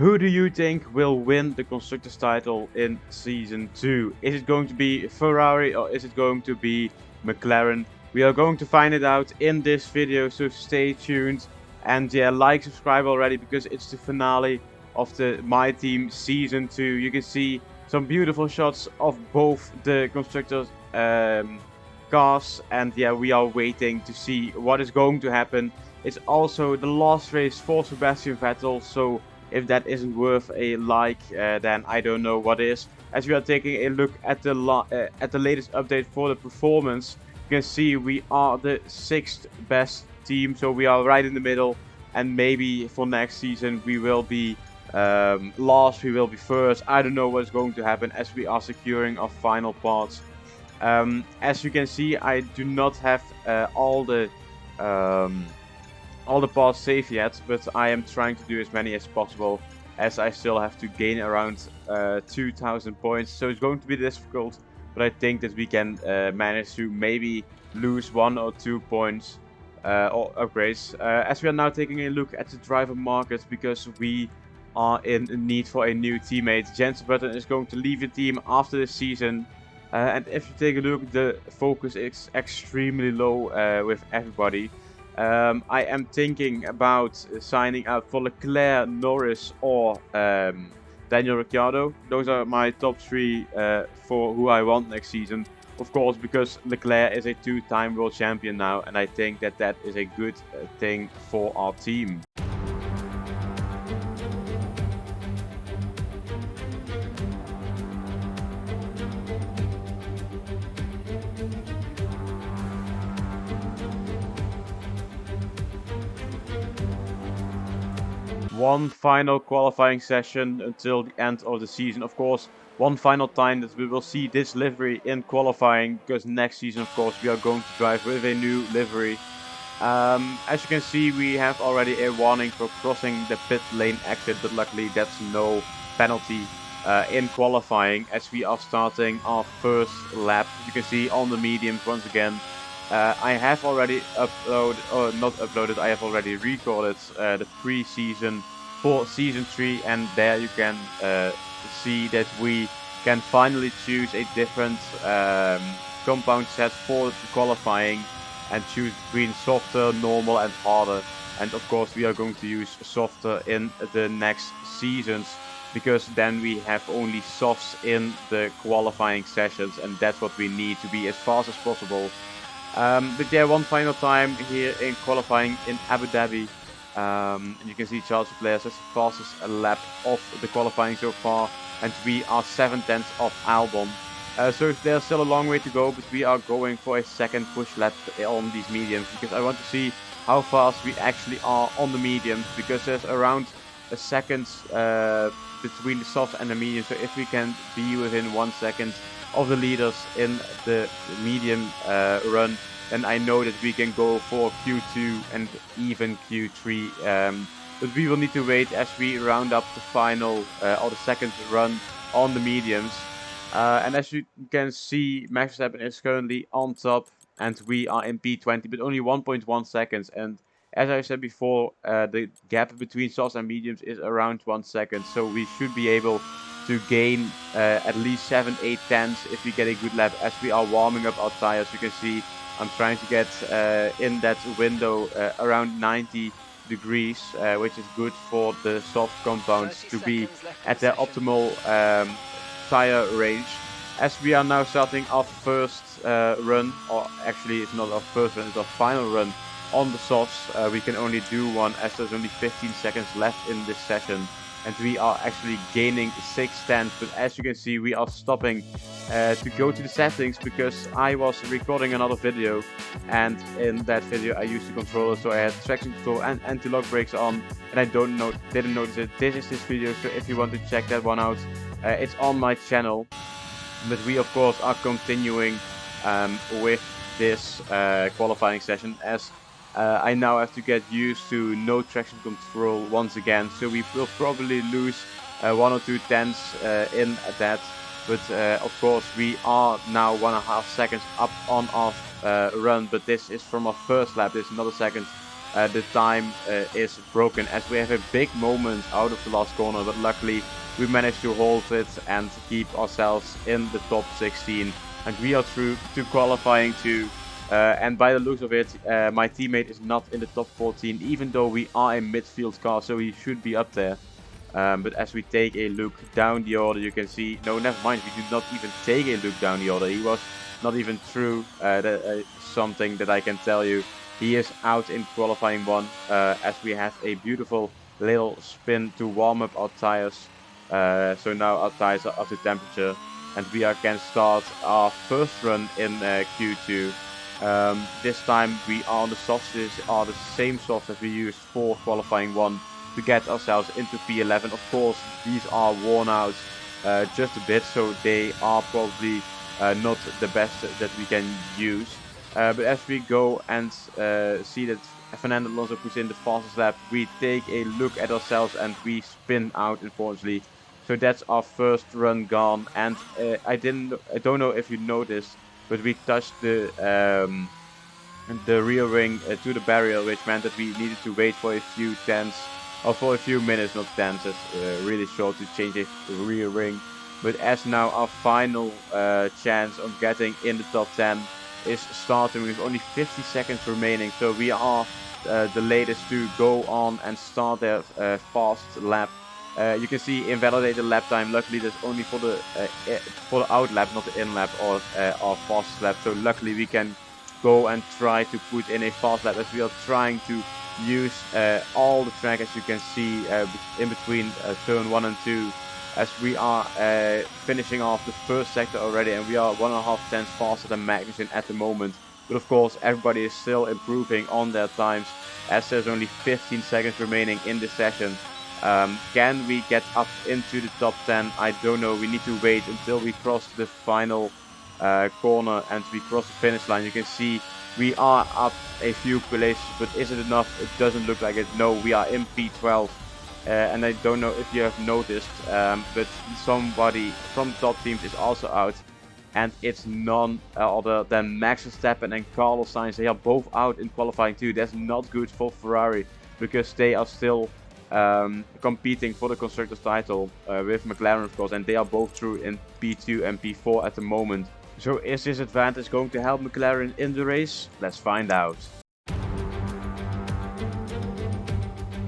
Who do you think will win the Constructors title in Season 2? Is it going to be Ferrari or is it going to be McLaren? We are going to find it out in this video, so stay tuned. And yeah, like, subscribe already because it's the finale of the MyTeam Season 2. You can see some beautiful shots of both the Constructors cars, and yeah, we are waiting to see what is going to happen. It's also the last race for Sebastian Vettel, so if that isn't worth a like, then I don't know what is. As we are taking a look at the latest update for the performance, you can see we are the 6th best team, so we are right in the middle. And maybe for next season we will be last, we will be first. I don't know what's going to happen as we are securing our final parts. As you can see, I do not have all the parts safe yet, but I am trying to do as many as possible, as I still have to gain around 2000 points, so it's going to be difficult, but I think that we can manage to maybe lose 1 or 2 points or upgrades. As we are now taking a look at the driver market, because we are in need for a new teammate. Jensen Button is going to leave the team after this season. And if you take a look, the focus is extremely low with everybody. I am thinking about signing up for Leclerc, Norris, or Daniel Ricciardo. Those are my top 3 for who I want next season. Of course, because Leclerc is a 2-time world champion now, and I think that that is a good thing for our team. One final qualifying session until the end of the season. Of course, one final time that we will see this livery in qualifying, because next season, of course, we are going to drive with a new livery. As you can see, we have already a warning for crossing the pit lane exit, but luckily that's no penalty in qualifying, as we are starting our first lap. You can see on the mediums once again. I have already I have already recorded the pre-season for Season 3, and there you can see that we can finally choose a different compound set for qualifying and choose between softer, normal and harder. And of course we are going to use softer in the next seasons, because then we have only softs in the qualifying sessions, and that's what we need to be as fast as possible. But yeah, one final time here in qualifying in Abu Dhabi. And you can see Charles Leclerc is the fastest lap of the qualifying so far, and we are 7/10 of Albon. So there's still a long way to go, but we are going for a second push lap on these mediums, because I want to see how fast we actually are on the mediums, because there's around a second between the soft and the medium. So if we can be within 1 second of the leaders in the medium run, then I know that we can go for Q2 and even Q3. But we will need to wait as we round up the final or the second run on the mediums. And as you can see, Max Verstappen is currently on top, and we are in P20, but only 1.1 seconds. And as I said before, the gap between softs and mediums is around 1 second, so we should be able to gain at least 7, 8 tenths if we get a good lap as we are warming up our tires. You can see I'm trying to get in that window around 90 degrees, which is good for the soft compounds to be at their optimal tire range. As we are now starting our first run, or actually it's not our first run, it's our final run on the softs. We can only do one as there's only 15 seconds left in this session, and we are actually gaining 6 tenths. But as you can see, we are stopping to go to the settings, because I was recording another video, and in that video I used the controller, so I had traction control and anti-lock brakes on, and I didn't notice it. This is this video, so if you want to check that one out, it's on my channel. But we of course are continuing with this qualifying session, as I now have to get used to no traction control once again, so we will probably lose 1 or 2 tenths in that. But of course we are now 1.5 seconds up on our run, but this is from our first lap. This is not a second the time is broken, as we have a big moment out of the last corner, but luckily we managed to hold it and keep ourselves in the top 16, and we are through to qualifying too. And by the looks of it, my teammate is not in the top 14, even though we are a midfield car, so he should be up there. But as we take a look down the order, you can see, no, never mind, we did not even take a look down the order. He was not even through, something that I can tell you. He is out in qualifying 1, as we have a beautiful little spin to warm up our tires. So now our tires are up to temperature, and we can start our first run in Q2. This time we are on the softs, are the same softs as we used for qualifying 1 to get ourselves into P11. Of course, these are worn out just a bit, so they are probably not the best that we can use. But as we go and see that Fernando Alonso puts in the fastest lap, we take a look at ourselves and we spin out, unfortunately. So that's our first run gone. And I don't know if you noticed, but we touched the rear ring to the barrier, which meant that we needed to wait for a few tenths, or for a few minutes, not tenths. It's really short to change a rear ring. But as now our final chance of getting in the top 10 is starting with only 50 seconds remaining, so we are the latest to go on and start their fast lap. You can see invalidated lap time. Luckily, that's only for the out lap, not the in lap or our fast lap. So luckily, we can go and try to put in a fast lap, as we are trying to use all the track, as you can see, in between turn 1 and 2. As we are finishing off the first sector already, and we are 1.5 tenths faster than Magnussen at the moment. But of course, everybody is still improving on their times, as there's only 15 seconds remaining in this session. Can we get up into the top 10? I don't know. We need to wait until we cross the final corner and we cross the finish line. You can see we are up a few places, but is it enough? It doesn't look like it. No, we are in P12. And I don't know if you have noticed, but somebody from top teams is also out, and it's none other than Max Verstappen and Carlos Sainz. They are both out in qualifying too. That's not good for Ferrari, because they are still competing for the Constructors title with McLaren, of course, and they are both through in P2 and P4 at the moment. So is this advantage going to help McLaren in the race? Let's find out.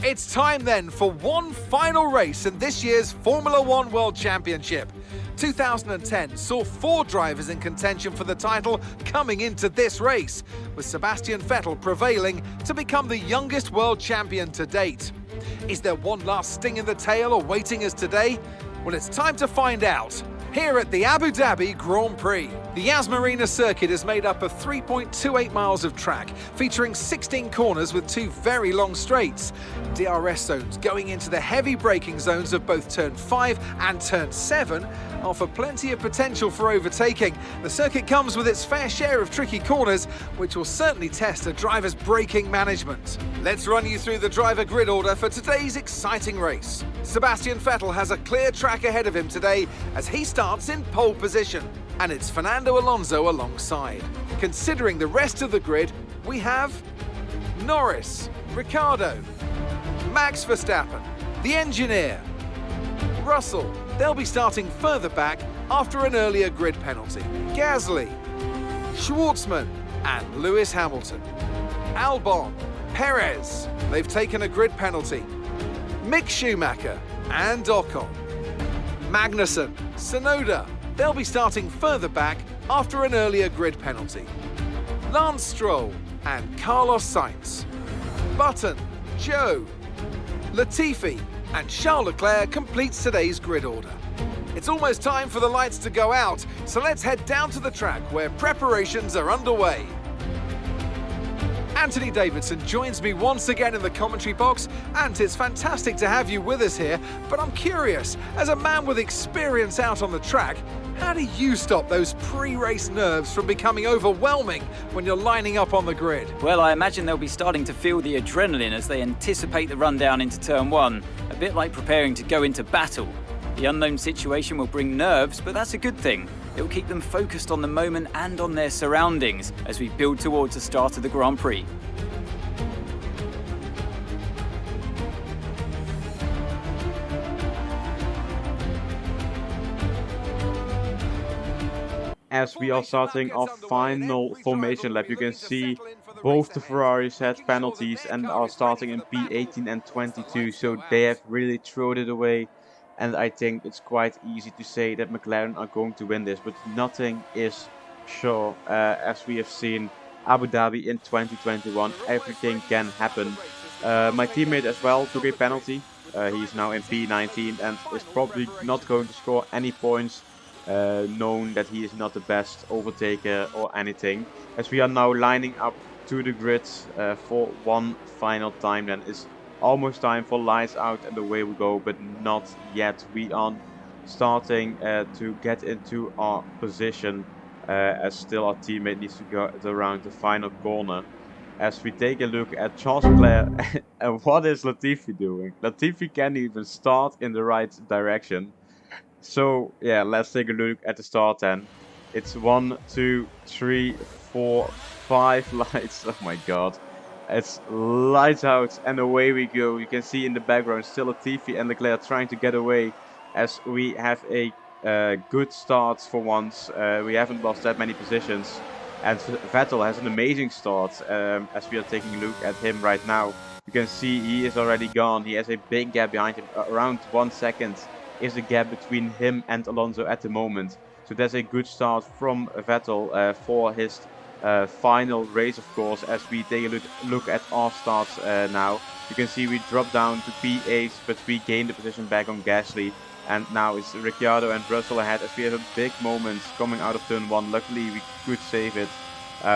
It's time then for one final race in this year's Formula One World Championship. 2010 saw 4 drivers in contention for the title coming into this race, with Sebastian Vettel prevailing to become the youngest world champion to date. Is there one last sting in the tail awaiting us today? Well, it's time to find out. Here at the Abu Dhabi Grand Prix. The Yas Marina circuit is made up of 3.28 miles of track, featuring 16 corners with 2 very long straights. DRS zones going into the heavy braking zones of both turn 5 and turn 7 offer plenty of potential for overtaking. The circuit comes with its fair share of tricky corners, which will certainly test a driver's braking management. Let's run you through the driver grid order for today's exciting race. Sebastian Vettel has a clear track ahead of him today as he starts in pole position, and it's Fernando Alonso alongside. Considering the rest of the grid, we have Norris, Ricciardo, Max Verstappen, the engineer, Russell. They'll be starting further back after an earlier grid penalty. Gasly, Schwartzman and Lewis Hamilton. Albon, Perez, they've taken a grid penalty. Mick Schumacher and Ocon. Magnussen, Tsunoda, they'll be starting further back after an earlier grid penalty. Lance Stroll and Carlos Sainz. Button, Joe, Latifi and Charles Leclerc completes today's grid order. It's almost time for the lights to go out, so let's head down to the track where preparations are underway. Anthony Davidson joins me once again in the commentary box, and it's fantastic to have you with us here, but I'm curious, as a man with experience out on the track, how do you stop those pre-race nerves from becoming overwhelming when you're lining up on the grid? Well, I imagine they'll be starting to feel the adrenaline as they anticipate the run down into turn 1, a bit like preparing to go into battle. The unknown situation will bring nerves, but that's a good thing. It will keep them focused on the moment and on their surroundings as we build towards the start of the Grand Prix. as we are starting our final formation lap. You can see both the Ferraris had penalties and are starting in P18 and 22, so they have really thrown it away. And I think it's quite easy to say that McLaren are going to win this, but nothing is sure. As we have seen Abu Dhabi in 2021, everything can happen. My teammate as well took a penalty. He's now in P19 and is probably not going to score any points, known that he is not the best overtaker or anything. As we are now lining up to the grid for one final time, then it's almost time for lights out and away we go, but not yet. We are starting to get into our position, as still our teammate needs to go around the final corner. As we take a look at Charles Leclerc, and what is Latifi doing? Latifi can't even start in the right direction. So yeah, let's take a look at the start then. It's 1, 2, 3, 4, 5 lights. Oh my god. It's lights out and away we go. You can see in the background still Latifi and Leclerc trying to get away, as we have a good start for once. We haven't lost that many positions. And Vettel has an amazing start, as we are taking a look at him right now. You can see he is already gone. He has a big gap behind him, around 1 second is the gap between him and Alonso at the moment. So that's a good start from Vettel for his final race, of course. As we take a look at our starts now, you can see we drop down to P8, but we gain the position back on Gasly. And now it's Ricciardo and Russell ahead, as we have a big moment coming out of turn 1. Luckily we could save it,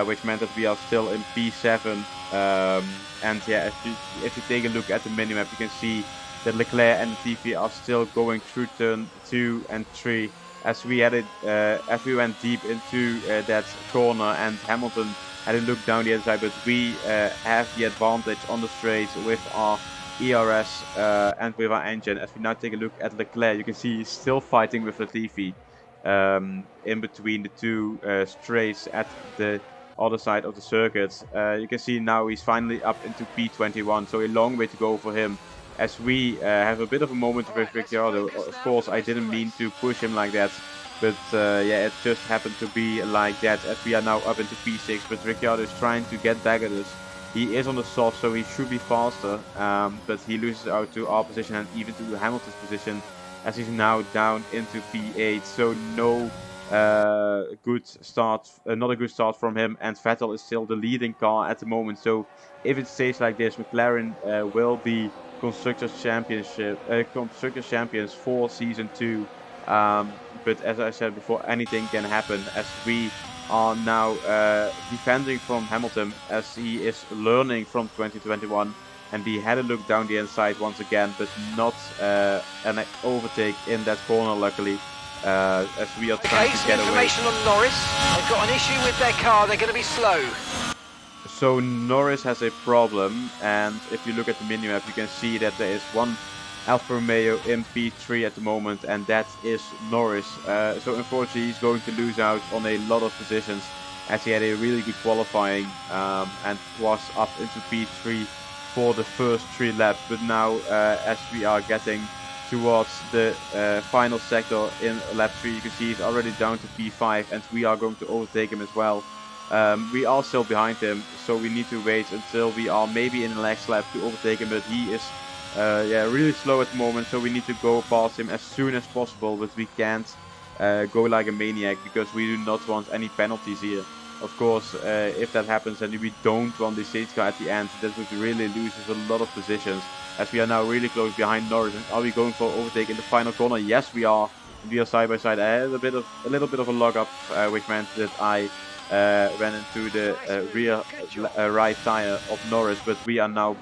which meant that we are still in P7. And yeah, if you take a look at the minimap, you can see that Leclerc and Latifi are still going through turn 2 and 3, as we had it, as we went deep into that corner, and Hamilton had a look down the other side, but we have the advantage on the straight with our ERS and with our engine. As we now take a look at Leclerc, you can see he's still fighting with Latifi in between the two straights at the other side of the circuit. You can see now he's finally up into P21, so a long way to go for him. As we have a bit of a moment with Ricciardo. Of course, I didn't mean to push him like that, but yeah, it just happened to be like that, as we are now up into P6, but Ricciardo is trying to get back at us. He is on the soft, so he should be faster, but he loses out to our position and even to Hamilton's position, as he's now down into P8. So no good start, not a good start from him, and Vettel is still the leading car at the moment. So if it stays like this, McLaren will be Constructors champions for season 2. But as I said before, anything can happen, as we are now defending from Hamilton, as he is learning from 2021, and he had a look down the inside once again, but not an overtake in that corner, luckily, as we are trying to get away. Information on Norris. They've got an issue with their car, they're going to be slow. So Norris has a problem, and if you look at the minimap, you can see that there is one Alfa Romeo in P3 at the moment, and that is Norris. So unfortunately he's going to lose out on a lot of positions, as he had a really good qualifying and was up into P3 for the first 3 laps. But now as we are getting towards the final sector in lap 3, you can see he's already down to P5, and we are going to overtake him as well. We are still behind him, so we need to wait until we are maybe in the next lap to overtake him, but he is yeah, really slow at the moment, so we need to go past him as soon as possible, but we can't go like a maniac, because we do not want any penalties here. Of course, if that happens and we don't want the safety car at the end, that would really lose us a lot of positions, as we are now really close behind Norris. And are we going for overtake in the final corner? Yes, we are. We are side by side. I had a little bit of a log up, which meant that I ran into the rear right tire of Norris, but we are now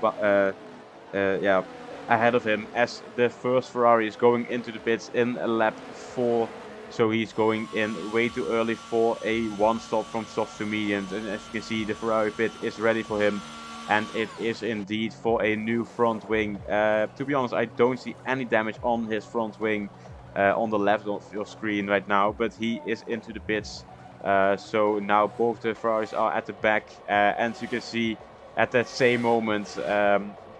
yeah, ahead of him, as the first Ferrari is going into the pits in lap 4. So he's going in way too early for a one stop from soft to mediums, and as you can see, the Ferrari pit is ready for him, and it is indeed for a new front wing. To be honest, I don't see any damage on his front wing on the left of your screen right now, but he is into the pits. So now both the Ferraris are at the back, and you can see at that same moment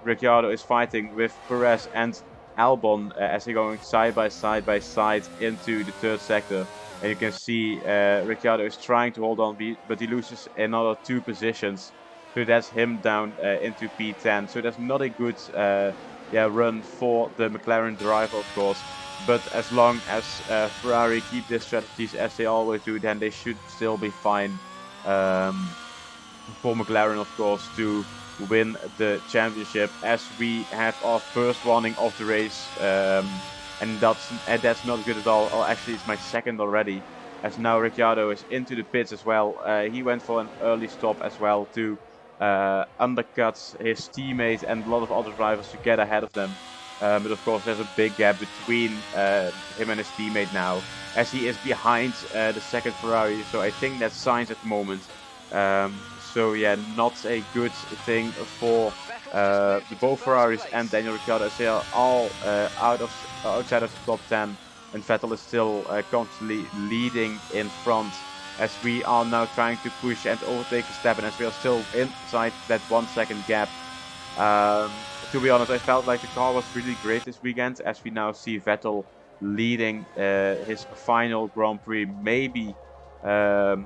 Ricciardo is fighting with Perez, and Albon as they're going side by side into the third sector. And you can see Ricciardo is trying to hold on, but he loses another 2 positions. So that's him down into P10. So that's not a good run for the McLaren driver, of course. But as long as Ferrari keep their strategies as they always do, then they should still be fine for McLaren, of course, to win the championship, as we have our first warning of the race. And that's not good at all. Oh, actually, it's my second already, as now Ricciardo is into the pits as well. He went for an early stop as well to undercut his teammate and a lot of other drivers to get ahead of them. But of course, there's a big gap between him and his teammate now, as he is behind the second Ferrari. So I think that's Sainz at the moment. So yeah, not a good thing for both Ferraris and Daniel Ricciardo, as they are all outside of the top 10, and Vettel is still constantly leading in front, as we are now trying to push and overtake Verstappen, as we are still inside that 1 second gap. To be honest, I felt like the car was really great this weekend, as we now see Vettel leading his final Grand Prix. Maybe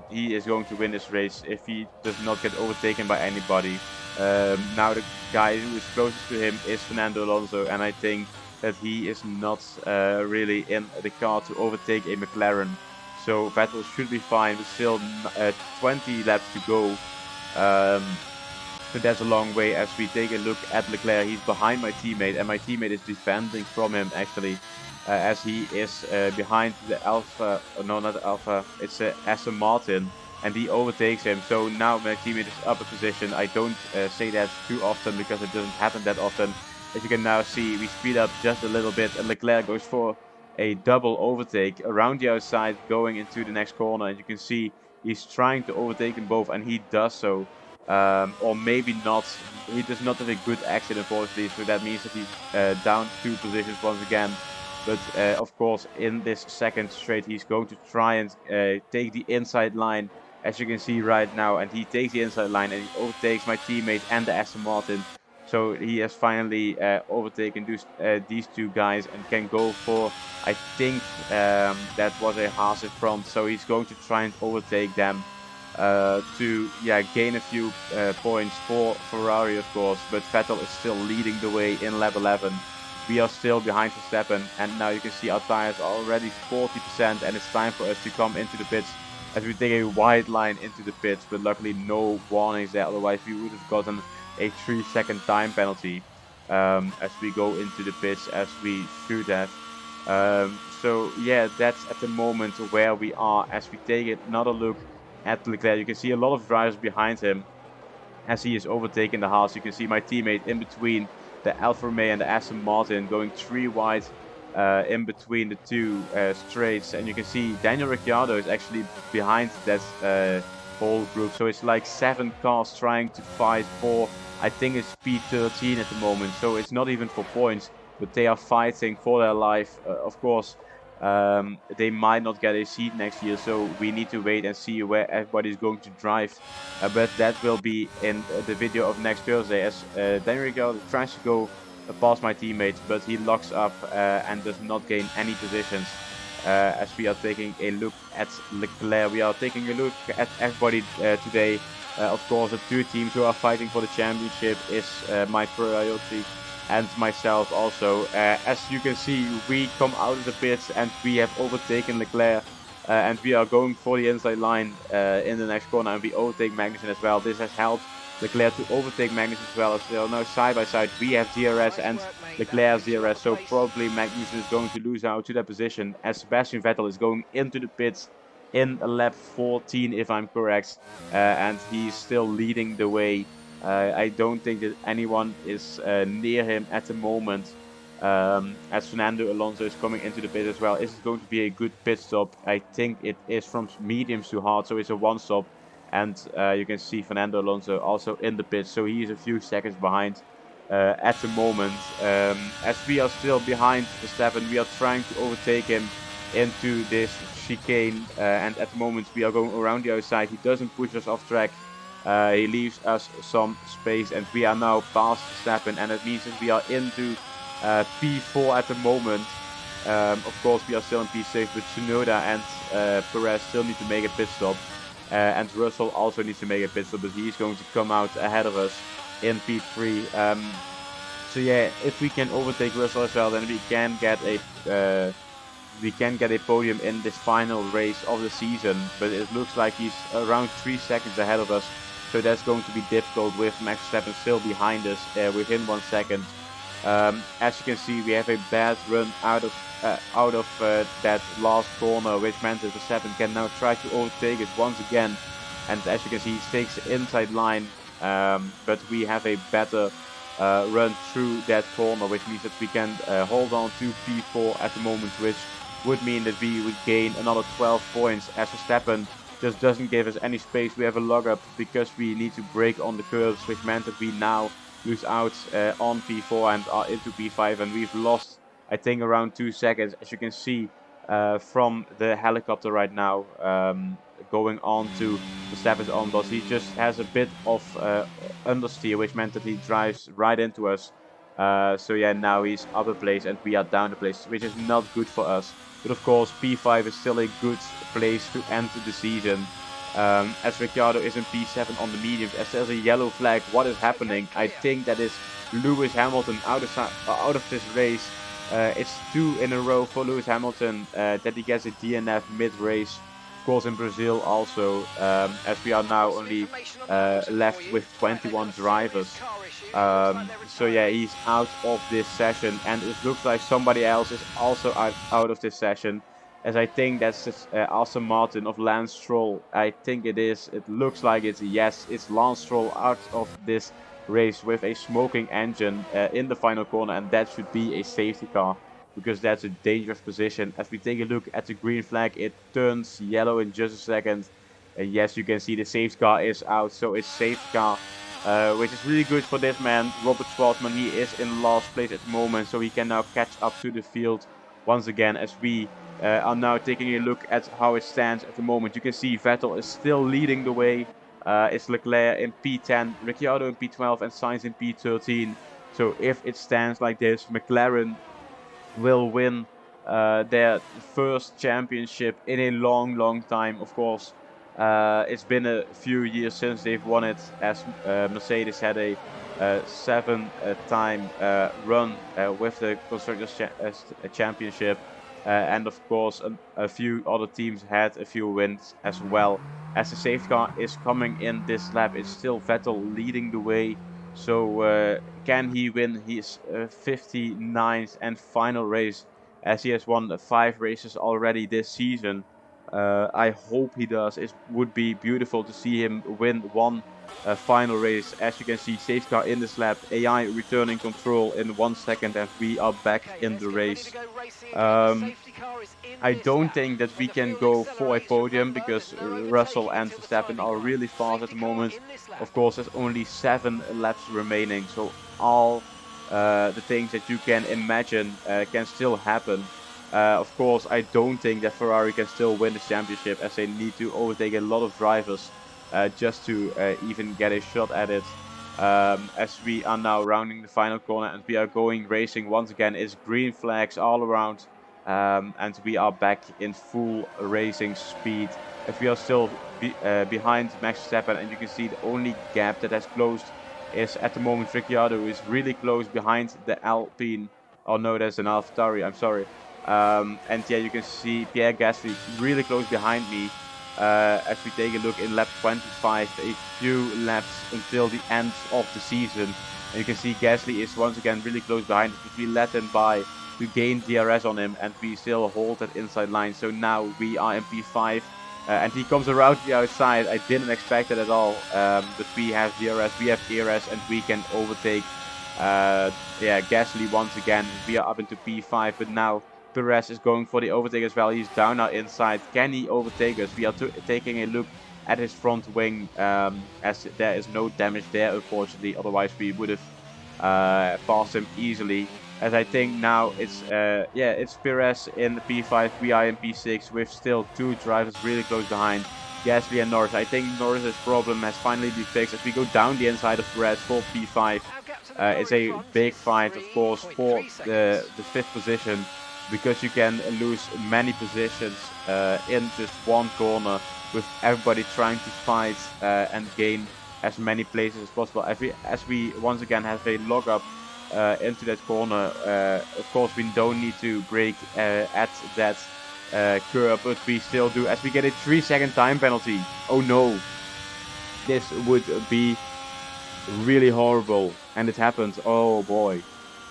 he is going to win this race if he does not get overtaken by anybody. Now the guy who is closest to him is Fernando Alonso, and I think that he is not really in the car to overtake a McLaren. So Vettel should be fine, but still 20 laps to go. So that's a long way. As we take a look at Leclerc, he's behind my teammate, and my teammate is defending from him actually, as he is behind the Alpha, no, not the Alpha, it's Aston Martin, and he overtakes him. So now my teammate is up a position. I don't say that too often because it doesn't happen that often. As you can now see, we speed up just a little bit, and Leclerc goes for a double overtake around the outside going into the next corner, and you can see he's trying to overtake them both, and he does so. Or maybe not. He does not have a good exit, unfortunately, so that means that he's down 2 positions once again. But of course, in this second straight, he's going to try and take the inside line, as you can see right now. And he takes the inside line, and he overtakes my teammate and the Aston Martin. So he has finally overtaken these 2 guys and can go for, I think that was a Haas in front. So he's going to try and overtake them to gain a few points for Ferrari, of course. But Vettel is still leading the way in lap 11. We are still behind Verstappen, and now you can see our tires are already 40%, and it's time for us to come into the pits, as we take a wide line into the pits. But luckily no warnings there, otherwise we would have gotten a 3-second time penalty as we go into the pits, as we should have. So yeah, that's at the moment where we are. As we take another look at Leclerc, you can see a lot of drivers behind him as he is overtaking the Haas. You can see my teammate in between the Alfa Romeo and the Aston Martin, going 3 wide in between the 2 straights. And you can see Daniel Ricciardo is actually behind that whole group. So it's like 7 cars trying to fight for, I think it's P13 at the moment. So it's not even for points, but they are fighting for their life. Of course, they might not get a seat next year, so we need to wait and see where everybody is going to drive. But that will be in the video of next Thursday, as Daniel Ricciardo tries to go past my teammate, but he locks up and does not gain any positions. As we are taking a look at Leclerc, we are taking a look at everybody today. Of course, the 2 teams who are fighting for the championship is my priority, and myself also. As you can see, we come out of the pits and we have overtaken Leclerc, and we are going for the inside line in the next corner, and we overtake Magnussen as well. This has helped Leclerc to overtake Magnussen as well, as they are now side by side. We have DRS and Leclerc DRS, so probably Magnussen is going to lose out to that position, as Sebastian Vettel is going into the pits in lap 14, if I'm correct, and he's still leading the way. I don't think that anyone is near him at the moment, as Fernando Alonso is coming into the pit as well. Is it going to be a good pit stop? I think it is from mediums to hard, so it's a 1 stop. And you can see Fernando Alonso also in the pit, so he is a few seconds behind at the moment. As we are still behind Verstappen, we are trying to overtake him into this chicane, and at the moment we are going around the outside. He doesn't push us off track. He leaves us some space, and we are now past Verstappen, and it means that we are into P4 at the moment. Of course, we are still in P6, but Tsunoda and Perez still need to make a pit stop. And Russell also needs to make a pit stop, but he's going to come out ahead of us in P3. So yeah, if we can overtake Russell as well, then we can get a podium in this final race of the season. But it looks like he's around 3 seconds ahead of us, so that's going to be difficult with Max Verstappen still behind us within 1 second. As you can see, we have a bad run out of that last corner, which meant that Verstappen can now try to overtake us once again. And as you can see, he takes the inside line, but we have a better run through that corner, which means that we can hold on to P4 at the moment, which would mean that we would gain another 12 points as Verstappen just doesn't give us any space. We have a log up because we need to brake on the curves, which meant that we now lose out on P4 and are into P5, and we've lost, I think, around 2 seconds, as you can see from the helicopter right now, going on to Verstappen's onboard. He just has a bit of understeer, which meant that he drives right into us. So yeah, now he's up a place and we are down a place, which is not good for us. But of course, P5 is still a good place to end the season. As Ricciardo is in P7 on the mediums, as there's a yellow flag. What is happening? I think that is Lewis Hamilton out of this race. It's 2 in a row for Lewis Hamilton that he gets a DNF mid-race. Of course, in Brazil also, as we are now only left with 21 drivers. So yeah, he's out of this session, and it looks like somebody else is also out of this session, as I think that's Aston Martin of Lance Stroll. I think it is. It looks like it's yes. It's Lance Stroll out of this race with a smoking engine in the final corner, and that should be a safety car, because that's a dangerous position. As we take a look at the green flag, it turns yellow in just a second. Yes, you can see the safety car is out, so it's safety car, which is really good for this man, Robert Schwartzman. He is in last place at the moment, so he can now catch up to the field once again. As we are now taking a look at how it stands at the moment, you can see Vettel is still leading the way. It's Leclerc in P10, Ricciardo in P12, and Sainz in P13. So if it stands like this, McLaren will win their first championship in a long time. Of course, it's been a few years since they've won it, as Mercedes had a 7-time run with the Constructors Championship, and of course a few other teams had a few wins as well. As the safety car is coming in this lap, it's still Vettel leading the way. So can he win his 59th and final race, as he has won 5 races already this season? I hope he does. It would be beautiful to see him win one final race. As you can see, safety car in this lap, AI returning control in 1 second, and we are back in the race. I don't think that we can go for a podium, because Russell and Verstappen are really fast at the moment. Of course, there's only 7 laps remaining, so all the things that you can imagine can still happen. Of course, I don't think that Ferrari can still win the championship, as they need to overtake a lot of drivers just to even get a shot at it. As we are now rounding the final corner and we are going racing once again, it's green flags all around, and we are back in full racing speed. As we are still behind Max Verstappen, and you can see the only gap that has closed is at the moment Ricciardo, who is really close behind the Alpine. Oh no, that's an AlphaTauri, I'm sorry. And yeah, you can see Pierre Gasly really close behind me. As we take a look in lap 25, a few laps until the end of the season. And you can see Gasly is once again really close behind us, but we let him by to gain DRS on him, and we still hold that inside line. So now we are in P5, and he comes around the outside. I didn't expect it at all, but we have DRS, we have ERS, and we can overtake Gasly once again. We are up into P5, but now Perez is going for the overtake as well. He's down now inside. Can he overtake us? We are taking a look at his front wing, as there is no damage there, unfortunately. Otherwise, we would have passed him easily. As I think now it's Perez in the P5. We are in P6 with still 2 drivers really close behind, Gasly and Norris. I think Norris's problem has finally been fixed as we go down the inside of Perez for P5. It's a big fight, of course, for the 5th position, because you can lose many positions in just one corner, with everybody trying to fight and gain as many places as possible. As we once again have a log up into that corner, of course we don't need to brake at that curb, but we still do, as we get a 3-second time penalty. Oh no, this would be really horrible, and it happens. Oh boy.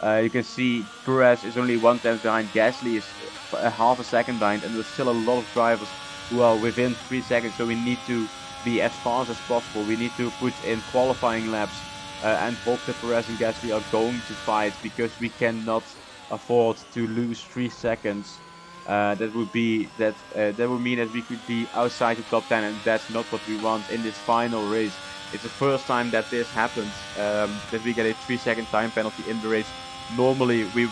You can see Perez is only 1/10 behind, Gasly is a half a second behind, and there's still a lot of drivers who are within 3 seconds, so we need to be as fast as possible. We need to put in qualifying laps, and hope that Perez and Gasly are going to fight, because we cannot afford to lose 3 seconds. That would mean that we could be outside the top 10, and that's not what we want in this final race. It's the first time that this happens, that we get a 3-second time penalty in the race. Normally we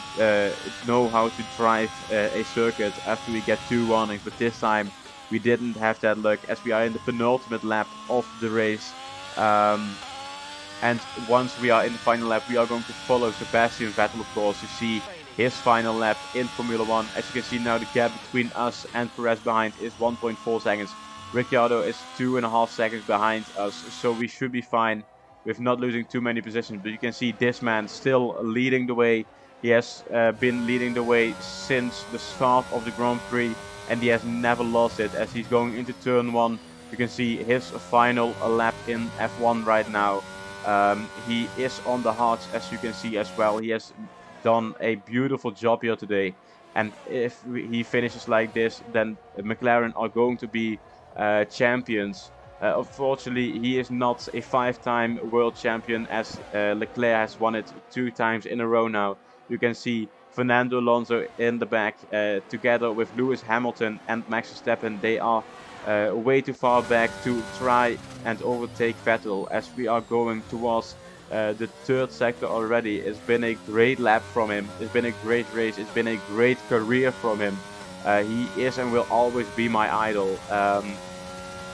know how to drive a circuit after we get 2 warnings, but this time we didn't have that luck, as we are in the penultimate lap of the race. And once we are in the final lap, we are going to follow Sebastian Vettel, of course, to see his final lap in Formula 1. As you can see now, the gap between us and Perez behind is 1.4 seconds. Ricciardo is 2.5 seconds behind us, so we should be fine with not losing too many positions. But you can see this man still leading the way. He has been leading the way since the start of the Grand Prix, and he has never lost it. As he's going into turn 1, you can see his final lap in F1 right now. He is on the hards, as you can see as well. He has done a beautiful job here today, and if he finishes like this, then McLaren are going to be champions. Unfortunately, he is not a 5-time world champion, as Leclerc has won it 2 times in a row now. You can see Fernando Alonso in the back, together with Lewis Hamilton and Max Verstappen. They are way too far back to try and overtake Vettel, as we are going towards the 3rd sector already. It's been a great lap from him. It's been a great race. It's been a great career from him. He is and will always be my idol.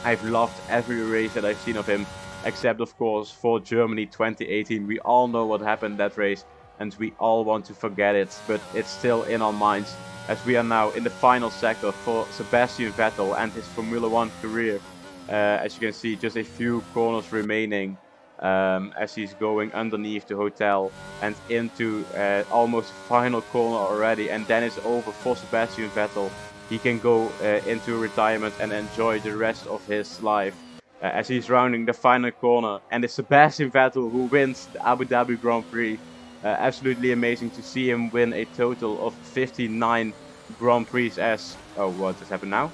I've loved every race that I've seen of him, except of course for Germany 2018. We all know what happened that race, and we all want to forget it, but it's still in our minds, as we are now in the final sector for Sebastian Vettel and his Formula 1 career. As you can see, just a few corners remaining, as he's going underneath the hotel and into almost final corner already, and then it's over for Sebastian Vettel. He can go into retirement and enjoy the rest of his life, as he's rounding the final corner, and it's Sebastian Vettel who wins the Abu Dhabi Grand Prix. Absolutely amazing to see him win a total of 59 Grand Prix, as... Oh, what has happened now?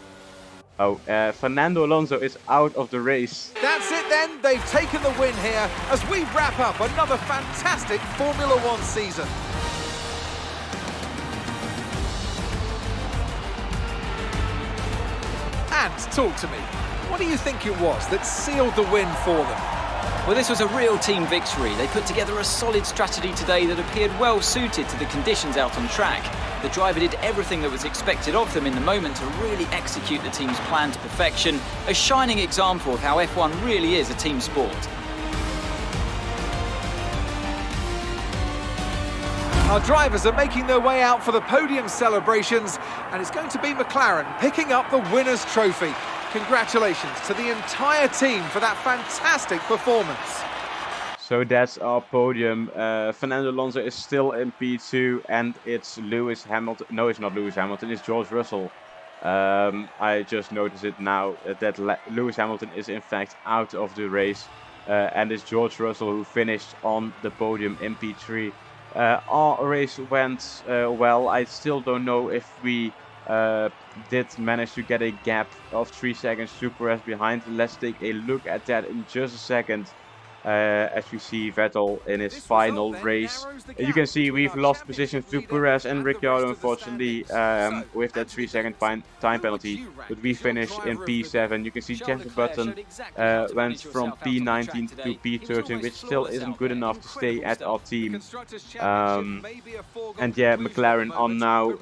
Oh, Fernando Alonso is out of the race. That's it then, they've taken the win here as we wrap up another fantastic Formula 1 season. And talk to me, what do you think it was that sealed the win for them? Well, this was a real team victory. They put together a solid strategy today that appeared well suited to the conditions out on track. The driver did everything that was expected of them in the moment to really execute the team's plan to perfection, a shining example of how F1 really is a team sport. Our drivers are making their way out for the podium celebrations, and it's going to be McLaren picking up the winner's trophy. Congratulations to the entire team for that fantastic performance. So that's our podium. Fernando Alonso is still in P2, and it's Lewis Hamilton. No, it's not Lewis Hamilton, it's George Russell. I just noticed it now that Lewis Hamilton is in fact out of the race, and it's George Russell who finished on the podium in P3. Our race went well. I still don't know if we did manage to get a gap of 3 seconds to Perez behind. Let's take a look at that in just a second. As we see Vettel in his final race. You can see we've lost positions to Perez and Ricciardo, unfortunately, with that 3-second time penalty. But we finished in P7. You can see Jensen Button went from P19 to P13, which still isn't good enough to stay at our team. And yeah, McLaren are now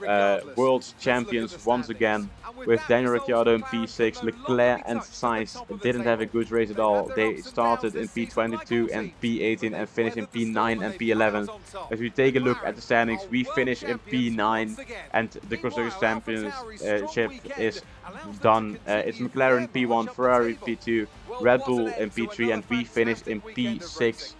world champions once again, with Daniel Ricciardo in P6. Leclerc and Sainz didn't have a good race at all. They started in P20 P22 and P18 and finish in P9 and P11. As we take a look at the standings, we finish in P9 and the Constructors Championship is done. It's McLaren P1, Ferrari P2, Red Bull in P3 and we finish in P6.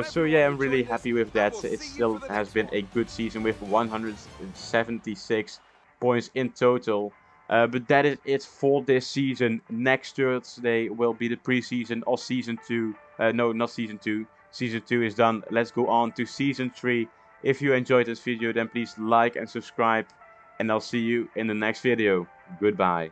So yeah, I'm really happy with that. It still has been a good season with 176 points in total. But that is it for this season. Next Thursday will be the preseason of Season 2. No, not Season 2. Season 2 is done. Let's go on to Season 3. If you enjoyed this video, then please like and subscribe. And I'll see you in the next video. Goodbye.